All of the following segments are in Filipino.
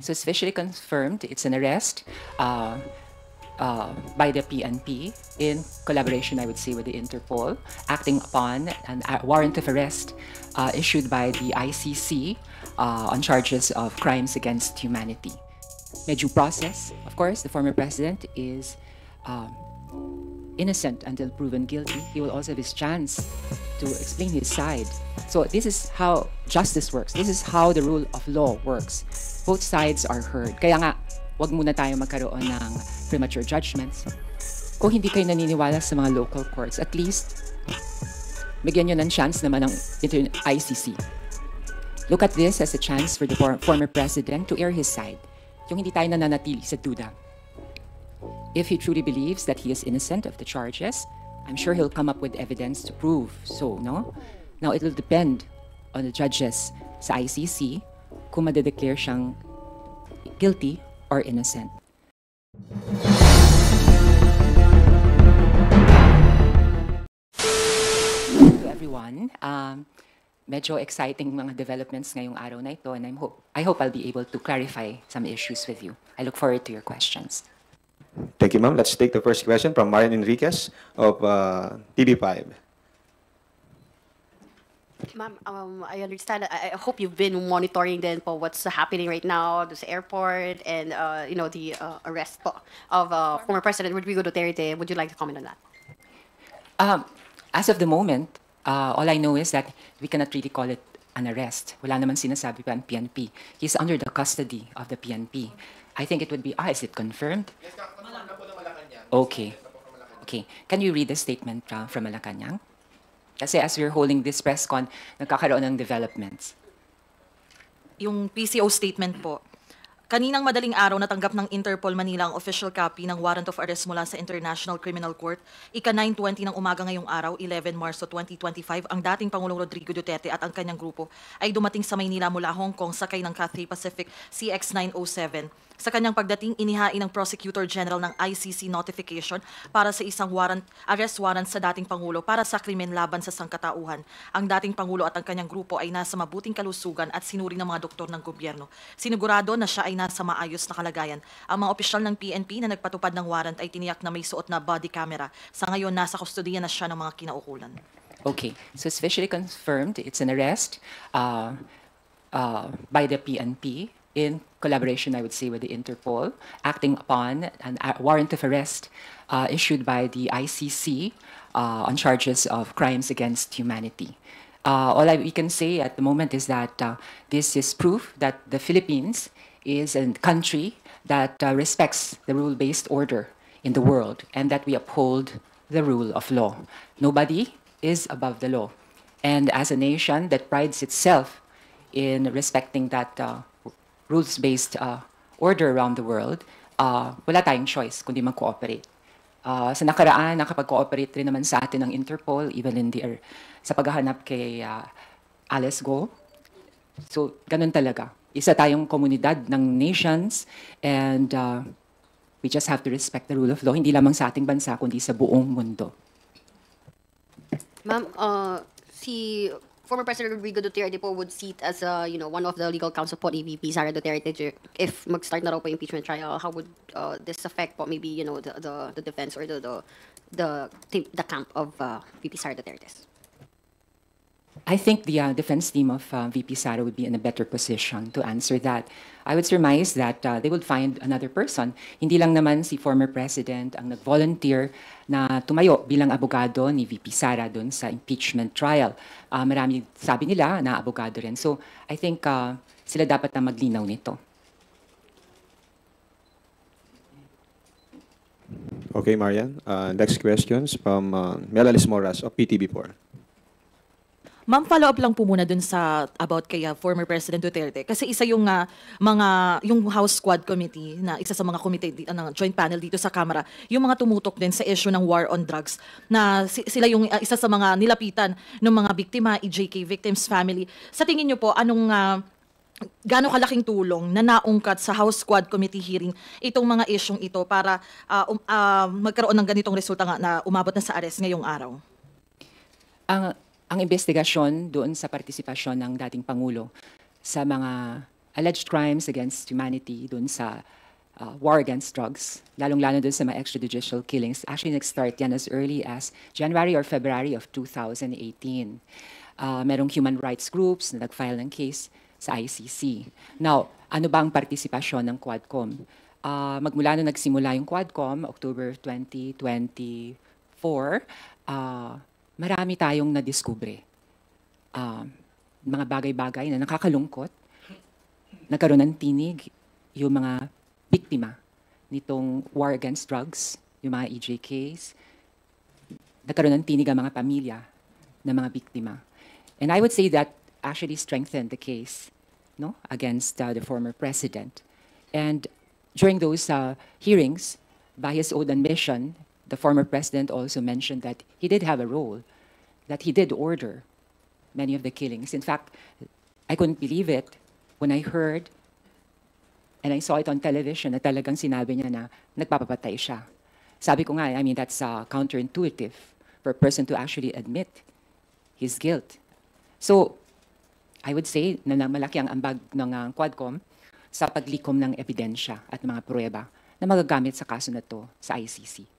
So it's officially confirmed. It's an arrest by the PNP in collaboration, I would say, with the Interpol, acting upon a warrant of arrest issued by the ICC on charges of crimes against humanity. May due process, of course, the former president is innocent until proven guilty. He will also have his chance to explain his side. So this is how justice works. This is how the rule of law works. Both sides are heard. Kaya nga, wag muna tayo magkaroon ng premature judgments. Kung hindi kayo naniniwala sa mga local courts, at least, bigyan nyo ng chance naman ng ICC. Look at this as a chance for the former president to air his side. Yung hindi tayo nananatili sa duda. If he truly believes that he is innocent of the charges, I'm sure he'll come up with evidence to prove so, no? Now, it will depend on the judges sa ICC kung madedeclare siyang guilty or innocent. To everyone, medyo exciting mga developments ngayong araw na ito, and I hope I'll be able to clarify some issues with you. I look forward to your questions. Thank you, ma'am. Let's take the first question from Marian Enriquez of TV5. Ma'am, I understand. I hope you've been monitoring then po what's happening right now, this airport, and the arrest po of former President Rodrigo Duterte. Would you like to comment on that? As of the moment, all I know is that we cannot really call it an arrest. Wala naman sinasabi pa ang PNP. He's under the custody of the PNP. I think it would be, is it confirmed? Okay. Okay. Can you read the statement from Malacanang? Kasi as we're holding this press con, nagkakaroon ng developments. Yung PCO statement po, kaninang madaling araw natanggap ng Interpol Manila ang official copy ng warrant of arrest mula sa International Criminal Court. Ika-9:20 ng umaga ngayong araw, 11 Marso 2025, ang dating Pangulong Rodrigo Duterte at ang kanyang grupo ay dumating sa Maynila mula Hong Kong sakay ng Cathay Pacific CX-907. Sa kanyang pagdating, inihain ng Prosecutor General ng ICC notification para sa isang arrest warrant sa dating Pangulo para sa krimen laban sa sangkatauhan. Ang dating Pangulo at ang kanyang grupo ay nasa mabuting kalusugan at sinuri ng mga doktor ng gobyerno. Sinigurado na siya ay nasa maayos na kalagayan. Ang mga opisyal ng PNP na nagpatupad ng warrant ay tiniyak na may suot na body camera. Sa ngayon, nasa kustodiya na siya ng mga kinaukulan. Okay, so it's officially confirmed. It's an arrest by the PNP in collaboration, I would say, with the Interpol, acting upon a warrant of arrest issued by the ICC on charges of crimes against humanity. All we can say at the moment is that this is proof that the Philippines is a country that respects the rule-based order in the world and that we uphold the rule of law. Nobody is above the law. And as a nation that prides itself in respecting that rules-based order around the world, wala tayong choice kundi mag-cooperate. Sa nakaraan, nakapag-cooperate rin naman sa atin ng Interpol, even in sa paghahanap kay Alice Go. So, ganun talaga. Isa tayong komunidad ng nations, and we just have to respect the rule of law, hindi lamang sa ating bansa, kundi sa buong mundo. Ma'am, si former President Rodrigo Duterte po would sit as one of the legal counsel po ni VP Sara Duterte if mag-start na raw po impeachment trial. How would this affect po maybe the defense or the camp of VP Sara Duterte? I think the defense team of VP Sara would be in a better position to answer that. I would surmise that they would find another person. Hindi lang naman si former president ang nag-volunteer na tumayo bilang abogado ni VP Sara doon sa impeachment trial. Marami sabi nila na abogado rin. So I think sila dapat na maglinaw nito. Okay, Marian. Next questions from Melalis Moras of PTV4. Ma'am, follow-up lang po muna dun sa about kay former President Duterte. Kasi isa yung yung House Squad Committee, na isa sa mga committee ng joint panel dito sa Kamara, yung mga tumutok din sa issue ng war on drugs, na sila yung isa sa mga nilapitan ng mga biktima, EJK victims family. Sa tingin niyo po, gaano kalaking tulong na naungkat sa House Squad Committee hearing itong mga isyong ito para magkaroon ng ganitong resulta nga na umabot na sa arrest ngayong araw? Ang investigasyon doon sa partisipasyon ng dating Pangulo sa mga alleged crimes against humanity dun sa war against drugs, lalong-lalo dun sa mga extrajudicial killings. Actually, nag-start yan as early as January or February of 2018. Merong human rights groups na nag-file ng case sa ICC. Now, ano ba ang partisipasyon ng Quadcom? Magmula nung nagsimula yung Quadcom, October 2024, marami tayong nadiskubre. Mga bagay-bagay na nakakalungkot, nagkaroon ng tinig yung mga biktima nitong war against drugs, yung mga EJKs, nagkaroon ng tinig ang mga pamilya ng mga biktima. And I would say that actually strengthened the case against the former president. And during those hearings, by his own admission, the former president also mentioned that he did have a role, that he did order many of the killings. In fact, I couldn't believe it when I heard and I saw it on television na talagang sinabi niya na nagpapapatay siya. Sabi ko nga, I mean, that's counterintuitive for a person to actually admit his guilt. So, I would say na malaki ang ambag ng Quadcom sa paglikom ng ebidensya at mga pruweba na magagamit sa kaso na to sa ICC.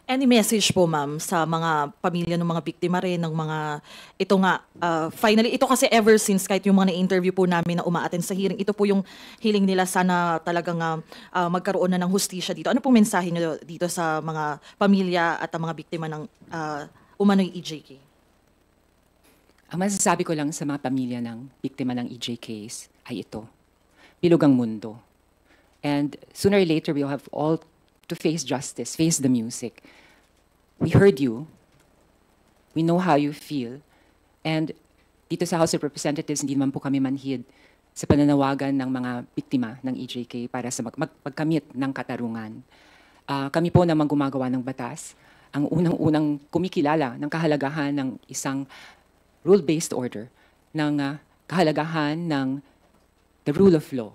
Any message po, ma'am, sa mga pamilya ng mga biktima rin, ng mga, ito nga, finally, ito kasi ever since, kahit yung mga na-interview po namin na umaattend sa hearing, ito po yung hiling nila, sana talagang magkaroon na ng hustisya dito. Ano pong mensahe nyo dito sa mga pamilya at ang mga biktima ng umano'y EJK? Ang masasabi ko lang sa mga pamilya ng biktima ng EJKs ay ito. Bilog ang mundo. And sooner or later, we'll have all to face justice, face the music. We heard you. We know how you feel. And dito sa House of Representatives, hindi naman po kami manhid sa pananawagan ng mga biktima ng EJK para sa magkamit ng katarungan. Kami po naman gumagawa ng batas. Ang unang-unang kumikilala ng kahalagahan ng isang rule-based order, ng kahalagahan ng the rule of law.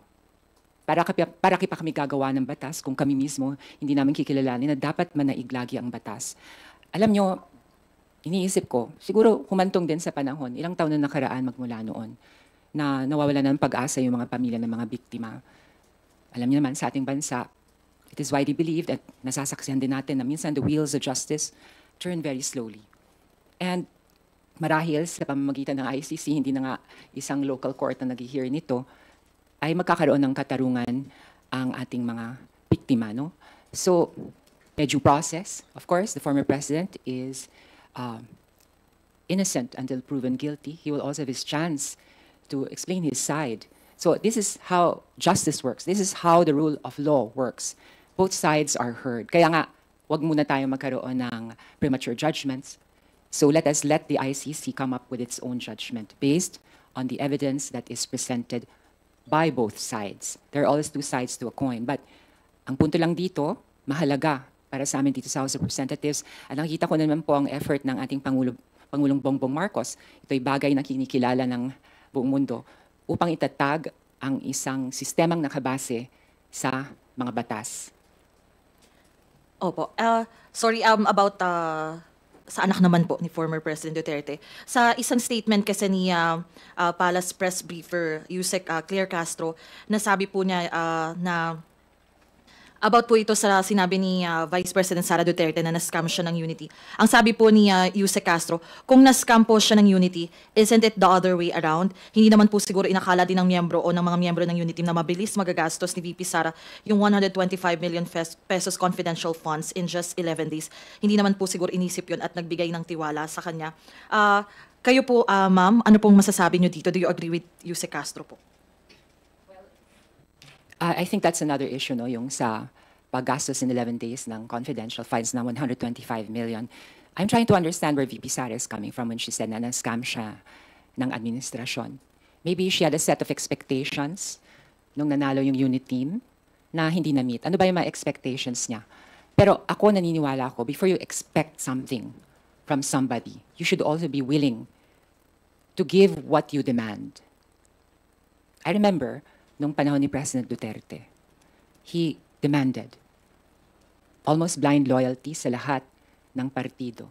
Para pa kami gagawa ng batas kung kami mismo hindi namin kikilalanin na dapat manaig lagi ang batas. Alam nyo, iniisip ko, siguro humantong din sa panahon, ilang taon na nakaraan magmula noon, na nawawala ng pag-asa yung mga pamilya ng mga biktima. Alam niyo naman, sa ating bansa, it is widely believed at nasasaksihan din natin na minsan the wheels of justice turn very slowly. And marahil sa pamamagitan ng ICC, hindi na nga isang local court na nag-hear nito, ay magkakaroon ng katarungan ang ating mga biktima. No? So, the due process, of course, the former president is innocent until proven guilty. He will also have his chance to explain his side. So this is how justice works. This is how the rule of law works. Both sides are heard. Kaya nga, wag muna tayo magkaroon ng premature judgments. So let us let the ICC come up with its own judgment based on the evidence that is presented by both sides. There are always two sides to a coin. But ang punto lang dito, mahalaga para sa amin dito sa House of Representatives. At nakikita ko naman po ang effort ng ating Pangulong Bongbong Marcos. Ito'y bagay na kinikilala ng buong mundo upang itatag ang isang sistemang nakabase sa mga batas. Opo. Sorry, about sa anak naman po ni former President Duterte. Sa isang statement kasi ni Palace Press Briefer, Yusek Claire Castro, nasabi po niya na about po ito sa sinabi ni Vice President Sara Duterte na na-scam siya ng Unity. Ang sabi po ni Yusek Castro, kung na-scam po siya ng Unity, isn't it the other way around? Hindi naman po siguro inakala din ng miyembro o ng mga miyembro ng Unity na mabilis magagastos ni VP Sara yung 125 million pesos confidential funds in just 11 days. Hindi naman po siguro inisip yun at nagbigay ng tiwala sa kanya. Kayo po, ma'am, ano pong masasabi nyo dito? Do you agree with Yusek Castro po? I think that's another issue, no? Yung sa paggastos in 11 days ng confidential funds na 125 million. I'm trying to understand where VP Sara is coming from when she said na na-scam siya ng administrasyon. Maybe she had a set of expectations nung nanalo yung unit team na hindi na-meet. Ano ba yung mga expectations niya? Pero ako naniniwala ako, before you expect something from somebody, you should also be willing to give what you demand. I remember, nung panahon ni President Duterte, he demanded almost blind loyalty sa lahat ng partido.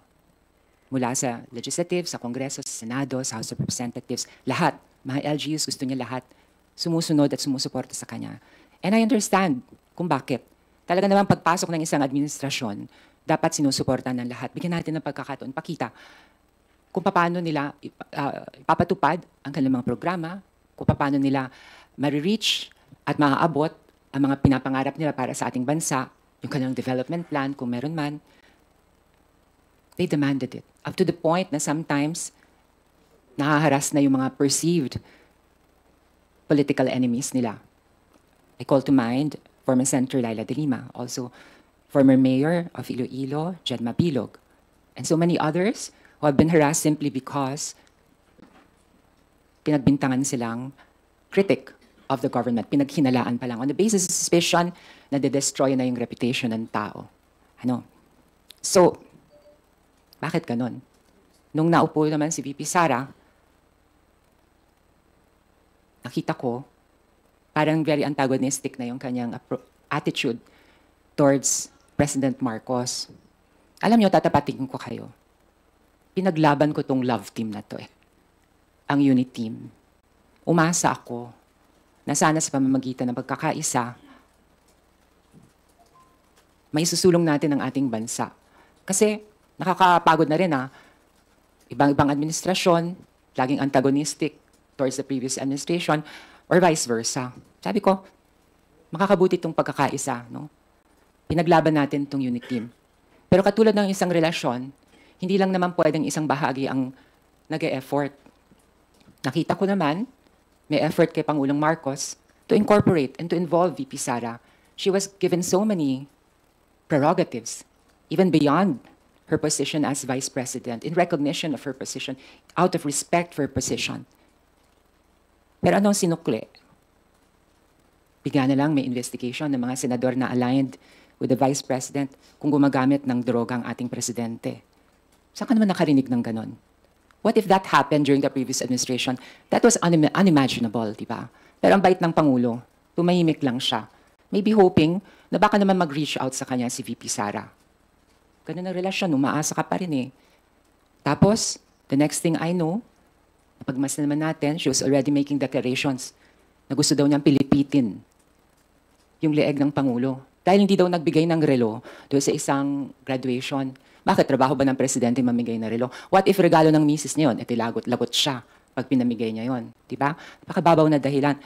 Mula sa legislative, sa Kongreso, sa Senado, sa House of Representatives, lahat, mga LGUs gusto niya lahat sumusunod at sumusuporta sa kanya. And I understand kung bakit. Talaga naman pagpasok ng isang administrasyon, dapat sinusuportahan ng lahat. Bigyan natin ng pagkakataon, pakita kung paano nila ipapatupad ang kanilang mga programa, kung paano nila ma-reach at maaabot ang mga pinapangarap nila para sa ating bansa, yung kanilang development plan, kung meron man. They demanded it. Up to the point na sometimes nahaharas na yung mga perceived political enemies nila. I call to mind former Senator Laila de Lima, also former Mayor of Iloilo, Jed Mabilog, and so many others who have been harassed simply because pinagbintangan silang critic of the government, pinaghinalaan pa lang on the basis of suspicion na de-destroy na yung reputation ng tao. Ano? So, bakit ganon? Nung naupo naman si VP Sara, nakita ko, parang very antagonistic na yung kanyang attitude towards President Marcos. Alam niyo, tatapatin ko kayo. Pinaglaban ko tong love team na to eh. Ang unit team. Umasa ako na sana sa pamamagitan ng pagkakaisa, may susulong natin ang ating bansa. Kasi nakakapagod na rin ibang-ibang administrasyon, laging antagonistic towards the previous administration, or vice versa. Sabi ko, makakabuti itong pagkakaisa. No? Pinaglaban natin itong unit team. Pero katulad ng isang relasyon, hindi lang naman pwedeng isang bahagi ang nag-e-effort. Nakita ko naman, may effort kay Pangulong Marcos to incorporate and to involve VP Sara. She was given so many prerogatives, even beyond her position as Vice President, in recognition of her position, out of respect for her position. Pero anong sinukli? Bigla na lang may investigation ng mga senador na aligned with the Vice President kung gumagamit ng droga ang ating presidente. Saan ka naman nakarinig ng ganon? What if that happened during the previous administration? That was unimaginable, di ba? Pero ang bait ng Pangulo, tumahimik lang siya. Maybe hoping na baka naman mag-reach out sa kanya si VP Sara. Ganun ang relasyon, umaasa ka pa rin eh. Tapos, the next thing I know, napagmas na naman natin, she was already making declarations na gusto daw niyang pilipitin yung leeg ng Pangulo. Dahil hindi daw nagbigay ng relo doon sa isang graduation. Bakit? Trabaho ba ng presidente mamigay na relo? What if regalo ng misis niya yun? E tilagot-lagot siya pag pinamigay niya yon, diba? Napakababaw na dahilan.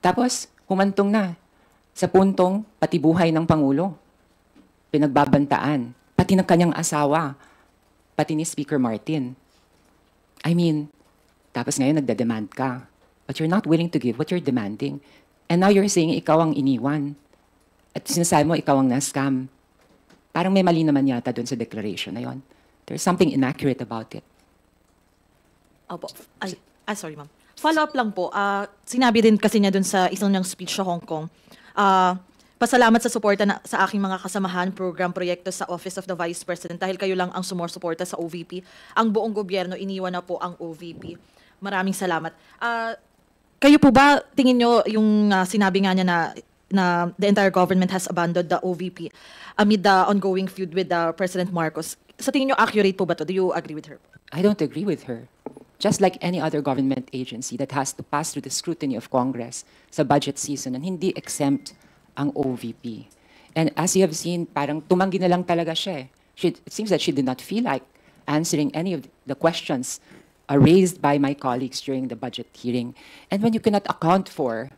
Tapos, humantong na sa puntong pati buhay ng Pangulo. Pinagbabantaan. Pati ng kanyang asawa. Pati ni Speaker Martin. I mean, tapos ngayon nagdademand ka. But you're not willing to give what you're demanding. And now you're saying ikaw ang iniwan. At sinasabi mo ikaw ang na-scam. Parang may mali naman yata doon sa declaration na yon. There's something inaccurate about it. Opo. Sorry, ma'am. Follow-up lang po. Sinabi din kasi niya dun sa isang niyang speech sa Hong Kong, pasalamat sa suporta sa aking mga kasamahan, program, proyekto sa Office of the Vice President dahil kayo lang ang sumusuporta sa OVP. Ang buong gobyerno, iniwan na po ang OVP. Maraming salamat. Kayo po ba, tingin nyo yung sinabi nga niya na the entire government has abandoned the OVP amid the ongoing feud with President Marcos? Sa tingin nyo, accurate po ba to? Do you agree with her? I don't agree with her. Just like any other government agency that has to pass through the scrutiny of Congress sa budget season and hindi exempt ang OVP. And as you have seen, parang tumanggi na lang talaga siya. It seems that she did not feel like answering any of the questions raised by my colleagues during the budget hearing. And when you cannot account for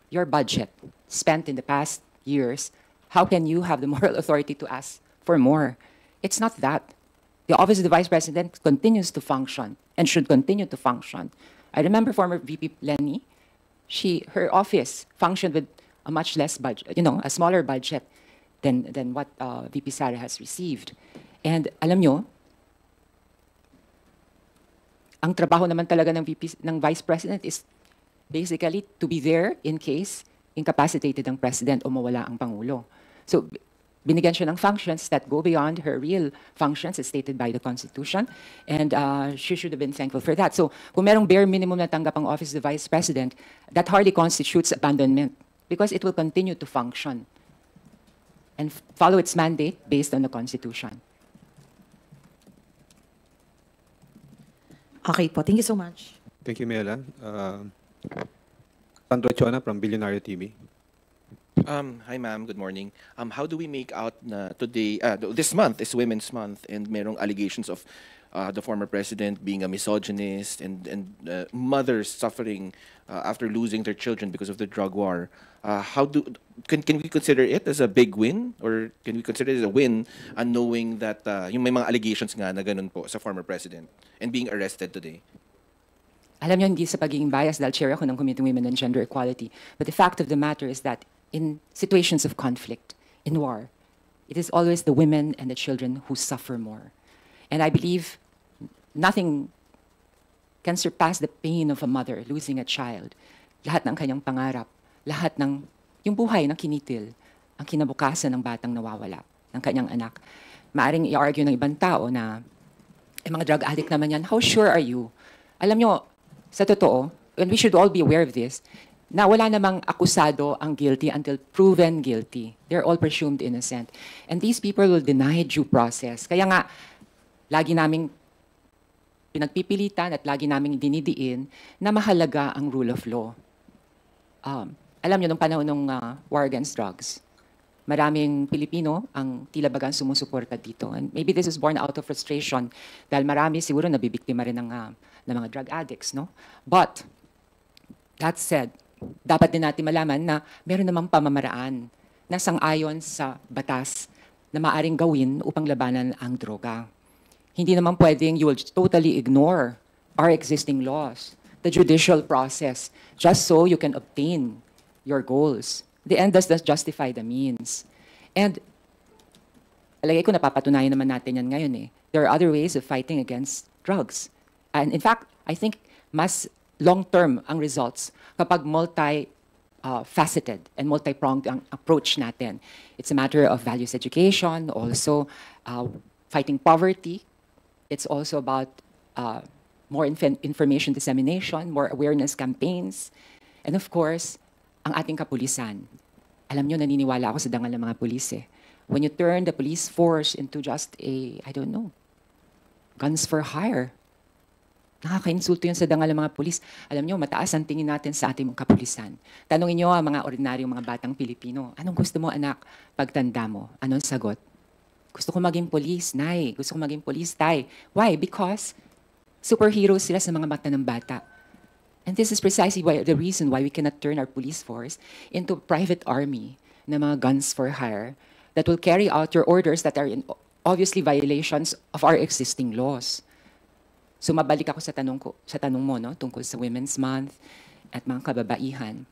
your budget spent in the past years, how can you have the moral authority to ask for more? It's not that. The Office of the Vice President continues to function and should continue to function. I remember former VP Lenny, her office functioned with a much less budget, a smaller budget than what VP Sara has received. And alam nyo, ang trabaho naman talaga ng Vice President is basically to be there in case incapacitated ang President o mawala ang Pangulo. So, binigyan siya ng functions that go beyond her real functions as stated by the Constitution, and she should have been thankful for that. So, kung merong bare minimum na tanggap ang Office of the Vice President, that hardly constitutes abandonment because it will continue to function and follow its mandate based on the Constitution. Okay po. Thank you so much. Thank you, Mela. Sandro Chona from Billionaire TV. Hi ma'am, good morning. How do we make out na today, this month is Women's Month and merong allegations of the former president being a misogynist and mothers suffering after losing their children because of the drug war. Can we consider it as a big win, or can we consider it as a win knowing that yung may mga allegations nga na ganun po sa former president and being arrested today? Alam niyo, hindi sa pagiging bias dahil chair ako ng Committee on Women and Gender Equality. But the fact of the matter is that in situations of conflict, in war, it is always the women and the children who suffer more. And I believe nothing can surpass the pain of a mother losing a child. Lahat ng kanyang pangarap, lahat ng yung buhay na kinitil, ang kinabukasan ng batang nawawala, ng kanyang anak. Maaring i-argue ng ibang tao na, mga drug addict naman yan, how sure are you? Alam nyo, sa totoo, and we should all be aware of this, na wala namang akusado ang guilty until proven guilty. They're all presumed innocent. And these people will deny due process. Kaya nga, lagi naming pinagpipilitan at lagi naming dinidiin na mahalaga ang rule of law. Alam niyo, nung panahon ng war against drugs, maraming Pilipino ang tila bagang sumusuporta dito. And maybe this is born out of frustration dahil marami siguro nabibiktima rin ng mga drug addicts, no? But, that said, dapat din natin malaman na meron namang pamamaraan na sang-ayon sa batas na maaring gawin upang labanan ang droga. Hindi naman pwedeng you will totally ignore our existing laws, the judicial process, just so you can obtain your goals. The end does not justify the means. And, alagay ko napapatunayan naman natin yan ngayon eh. There are other ways of fighting against drugs. And in fact, I think mas long-term ang results kapag multi-faceted and multi-pronged ang approach natin. It's a matter of values education, also fighting poverty. It's also about more information dissemination, more awareness campaigns, and of course, ang ating kapulisan. Alam nyo, naniniwala ako sa dangal ng mga pulis eh. When you turn the police force into just I don't know, guns for hire, nakaka-insulto yun sa dangal ng mga pulis. Alam nyo, mataas ang tingin natin sa ating mga kapulisan. Tanungin nyo ang mga ordinaryong mga batang Pilipino, anong gusto mo anak pagtanda mo? Anong sagot? Gusto ko maging police, nay. Gusto ko maging police, tay. Why? Because superheroes sila sa mga mata ng bata. And this is precisely the reason why we cannot turn our police force into a private army na mga guns for hire that will carry out your orders that are in obviously violations of our existing laws. So mabalik ako sa tanong mo, no, tungkol sa Women's Month at mga kababaihan.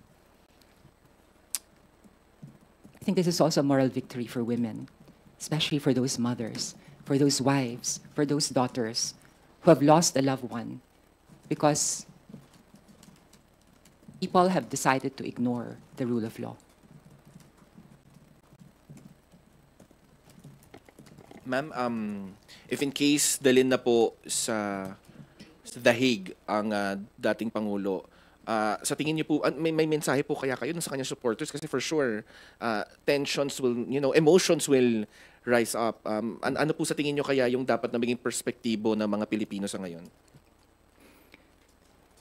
I think this is also a moral victory for women, especially for those mothers, for those wives, for those daughters who have lost a loved one because people have decided to ignore the rule of law. Ma'am, if in case dalhin na po sa The Hague ang dating Pangulo, sa tingin niyo po, may mensahe po kaya kayo sa kanyang supporters? Kasi for sure, tensions will, emotions will rise up. Ano po sa tingin niyo kaya yung dapat na maging perspektibo ng mga Pilipino sa ngayon?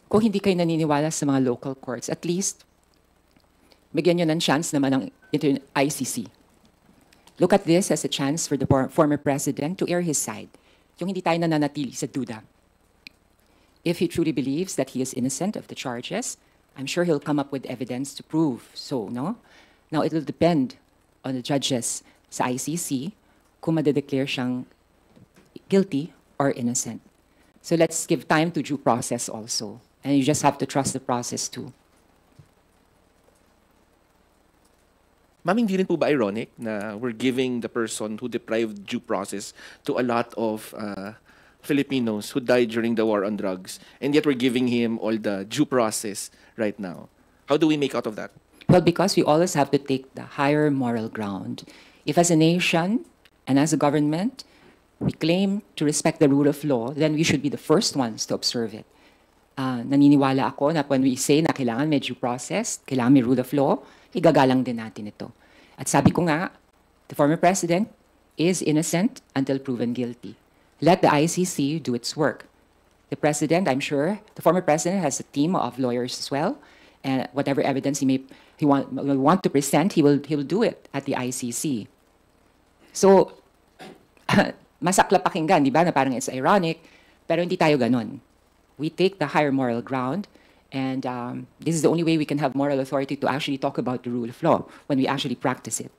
Kung hindi kayo naniniwala sa mga local courts, at least, bigyan nyo ng chance naman ng ICC. Look at this as a chance for the former president to air his side. Yung hindi tayo nananatili sa duda. If he truly believes that he is innocent of the charges, I'm sure he'll come up with evidence to prove so, no? Now, it will depend on the judges sa ICC kung madedeclare siyang guilty or innocent. So let's give time to due process also. And you just have to trust the process too. Ma'am, hindi rin po ba ironic na we're giving the person who deprived due process to a lot of Filipinos who died during the war on drugs, and yet we're giving him all the due process right now? How do we make out of that? Well, because we always have to take the higher moral ground. If as a nation and as a government, we claim to respect the rule of law, then we should be the first ones to observe it. Naniniwala ako na when we say na kailangan may due process, kailangan may rule of law, igagalang din natin ito. At sabi ko nga, the former president is innocent until proven guilty. Let the ICC do its work. The president, I'm sure, the former president has a team of lawyers as well, and whatever evidence will want to present, he will do it at the ICC. So, masakla pakinggan, di ba, na parang it's ironic, pero hindi tayo ganon. We take the higher moral ground, and this is the only way we can have moral authority to actually talk about the rule of law when we actually practice it.